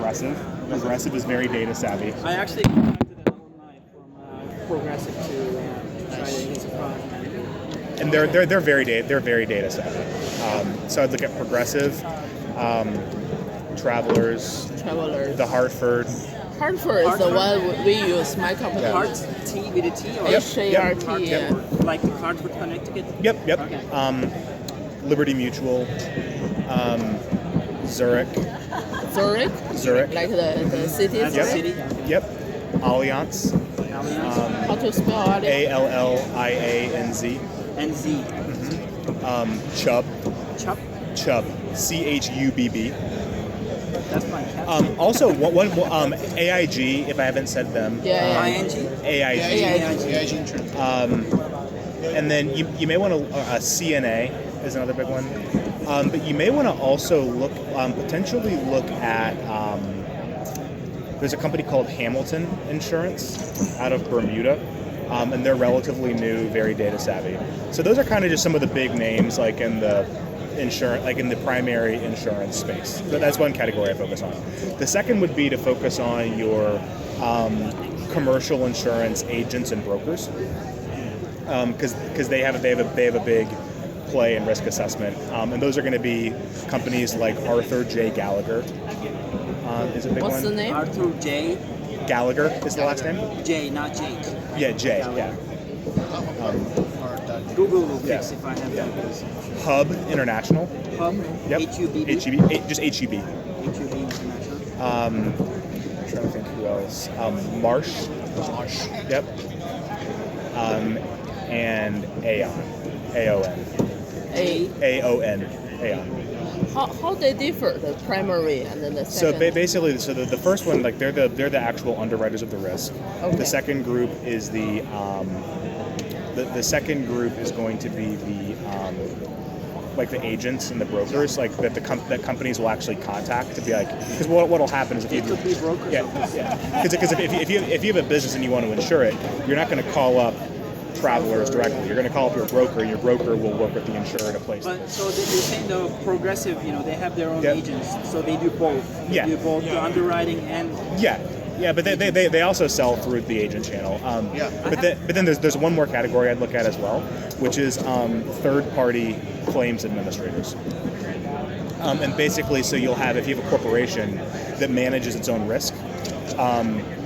Progressive. Progressive is very data savvy. I actually contacted an alumni from Progressive to try to use the product. And they're very data savvy. So I'd look at Progressive, Travelers, the Hartford. Hartford is the one we use, my company. Hart T with a T or H-A-R-T, yeah. like the Hartford, Connecticut? Yep. Okay. Liberty Mutual, Zurich, Like the city? That's a city. Yep, Allianz, How to spell Allianz, And Z. Chubb, Chubb? Chubb, Chubb. That's fine. Also, one AIG, if I haven't said them. Yeah. ING? AIG. AIG insurance. And then you may want to CNA is another big one. But you may want to also potentially look at. There's a company called Hamilton Insurance out of Bermuda, and they're relatively new, very data savvy. So those are kind of just some of the big names, like in the insurance, like in the primary insurance space. So that's one category I focus on. The second would be to focus on your commercial insurance agents and brokers, because they have a big play in risk assessment, and those are going to be companies like Arthur J. Gallagher. Is a big What's one. the name? Arthur J. Gallagher is the last name. J, not Jake. Yeah, J. Yeah. Google will fix if I have that. Hub International. Hub? Yep. HUBB? Just HUB. HUB International. I'm trying to think who else. Marsh. Yep. And Aon. AON. AON. Aon. How they differ, the primary and then the So second? basically, the first one, like they're the actual underwriters of the risk. Okay. The second group is the second group is going to be the like the agents and the brokers, like that companies will actually contact to be like, because what'll happen is if It could be brokers. because if you have a business and you want to insure it, you're not going to call up Travelers directly. You're going to call up your broker, and your broker will work with the insurer to place. But so you're saying the Progressive, they have their own Yep. agents, so they do both. They Yeah. do both the underwriting and. Yeah, but they also sell through the agent channel. But then there's one more category I'd look at as well, which is third-party claims administrators. And basically, so you'll have, if you have a corporation that manages its own risk,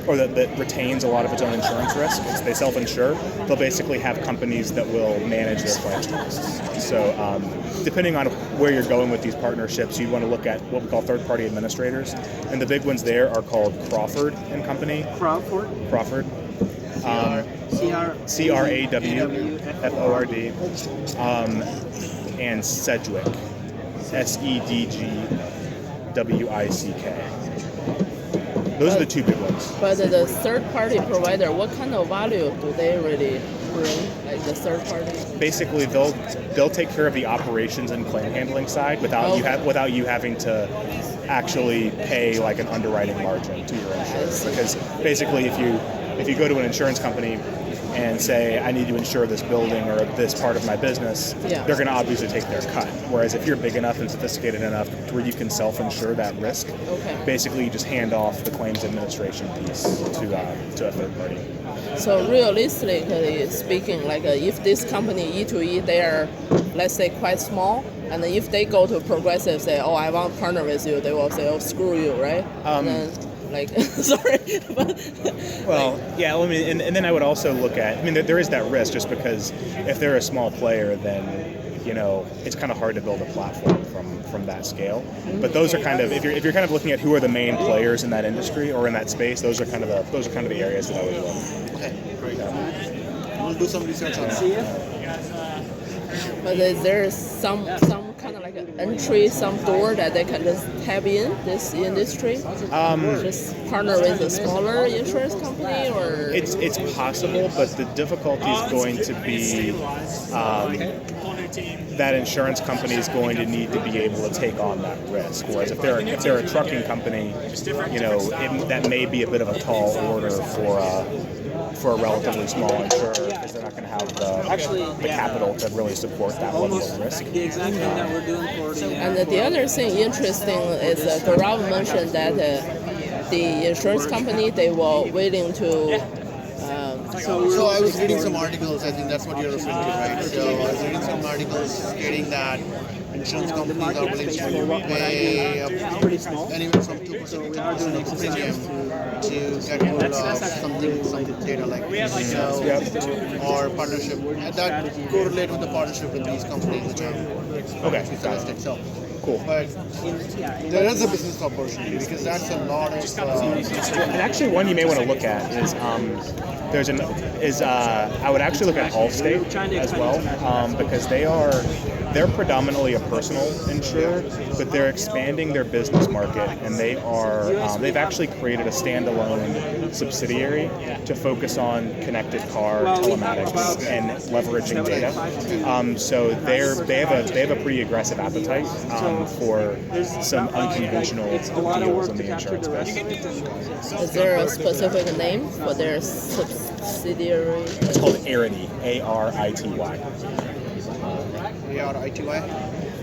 or that retains a lot of its own insurance risk, they self-insure, they'll basically have companies that will manage their claims costs. So depending on where you're going with these partnerships, you want to look at what we call third-party administrators. And the big ones there are called Crawford and Company. Crawford? CRAWFORD. And Sedgwick. SEDGWICK. Those are the two big ones. But the third-party provider, what kind of value do they really bring, like the third party? Basically, they'll take care of the operations and claim handling side without you having to actually pay like an underwriting margin to your insurance. Because basically, if you go to an insurance company and say, I need to insure this building or this part of my business, they're going to obviously take their cut. Whereas if you're big enough and sophisticated enough where you can self-insure that risk, basically you just hand off the claims administration piece to a third party. So realistically speaking, like if this company E2E, they are, let's say, quite small, and if they go to Progressive, say, oh, I want to partner with you, they will say, oh, screw you, right? Sorry. And then I would also look at, there is that risk just because if they're a small player, then, it's kind of hard to build a platform from that scale. But those are kind of, if you're kind of looking at who are the main players in that industry or in that space, those are kind of the areas that I would look. Okay, great. We'll do some research on that. But is there some kind of like an entry, some door that they can just tap in this industry? Just partner with a smaller insurance company, or it's possible, but the difficulty is going to be that insurance company is going to need to be able to take on that risk. Whereas if they're a trucking company, that may be a bit of a tall order for a relatively small insurer, because they're not going to have the Actually, the yeah. capital to really support that level Almost of risk. the exact thing that we're doing for the. And the other thing interesting is Gaurav mentioned that the insurance company, they were willing to So I was reading some articles, I think that's what you're referring to, right? So I was reading some articles stating that insurance companies are willing to pay pretty small. anywhere from 2% to 3% of the premium to get hold of some data like this. So, or partnership. And that correlate with the partnership with these companies which are Okay, got specialized it. itself. Cool. But there is a business opportunity because that's a lot of And actually, one you may want to look at is I would actually look at Allstate as well because they're predominantly a personal insurer, but they're expanding their business market, and they've actually created a standalone subsidiary to focus on connected car telematics and leveraging data. So they have a pretty aggressive appetite for some unconventional deals in the insurance space. is there a specific name for their subsidiary? It's called Arity, A-R-I-T-Y. A-R-I-T-Y?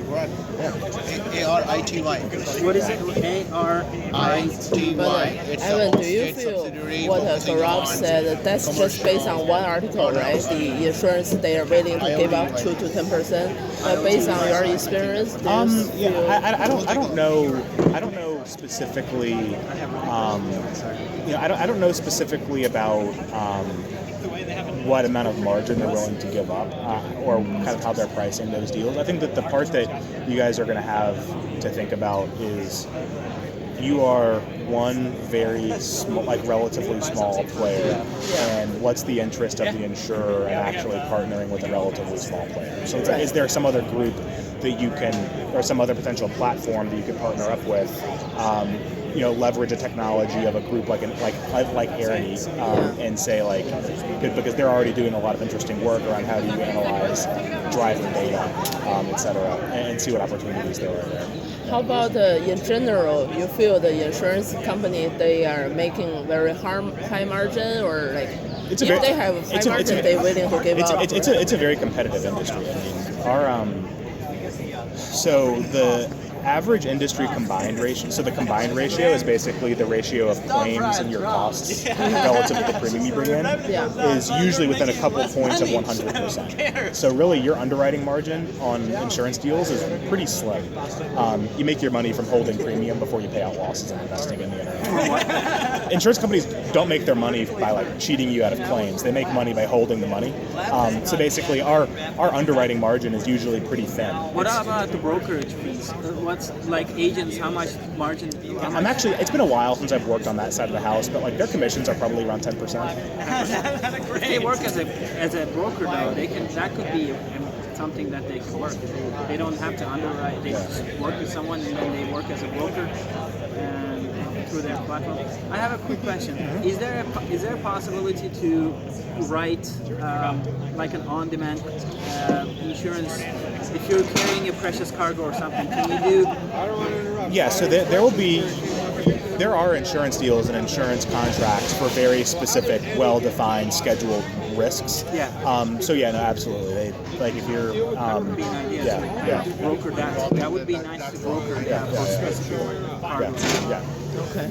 What? A-R-I-T-Y. What is it? A-R-I-T-Y. But Evan, do you feel what Gaurav said, that's just based on one article, right? The insurance they are willing to give up 2 to 10%. Based on your experience, do you feel I don't know specifically. I don't know specifically about what amount of margin they're willing to give up, or kind of how they're pricing those deals. I think that the part that you guys are going to have to think about is you are one very small, relatively small player, and what's the interest of the insurer in actually partnering with a relatively small player? So is there some other group that you can, or some other potential platform that you can partner up with? Leverage a technology of a group like Arity, and say because they're already doing a lot of interesting work around how do you analyze driver data, et cetera, and see what opportunities there are there. How about in general, you feel the insurance company, they are making very high margin, or if they have high margin, they're willing to give up? It's a very competitive industry. I mean, so the average industry combined ratio, so the combined ratio is basically the ratio of claims and your costs relative to the premium you bring in, is usually within a couple points of 100%. So really your underwriting margin on insurance deals is pretty slim. You make your money from holding premium before you pay out losses and investing in the internet. Insurance companies don't make their money by cheating you out of claims. They make money by holding the money. So basically our underwriting margin is usually pretty thin. What about the brokerage fees? What's agents? How much margin? It's been a while since I've worked on that side of the house, but their commissions are probably around 10%. If they work as a broker though, that could be something that they can work. They don't have to underwrite. They just work with someone and then they work as a broker and through their platform. I have a quick question. Is there a possibility to write an on-demand insurance? If you're carrying a precious cargo or something, can you do? Yeah, so there are insurance deals and insurance contracts for very specific, well-defined, scheduled risks. Yeah. No, absolutely. If you're, That would be an idea. Broker that. That would be nice to broker for specific cargo. Okay.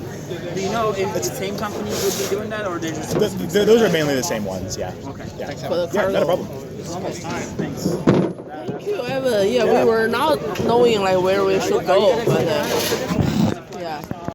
Do you know if the same companies would be doing that, or they're just? Those are mainly the same ones. Yeah. Okay. Yeah. For the cargo. Not a problem. Almost time. Thanks. Thank you, Evan. We were not knowing where we should go, but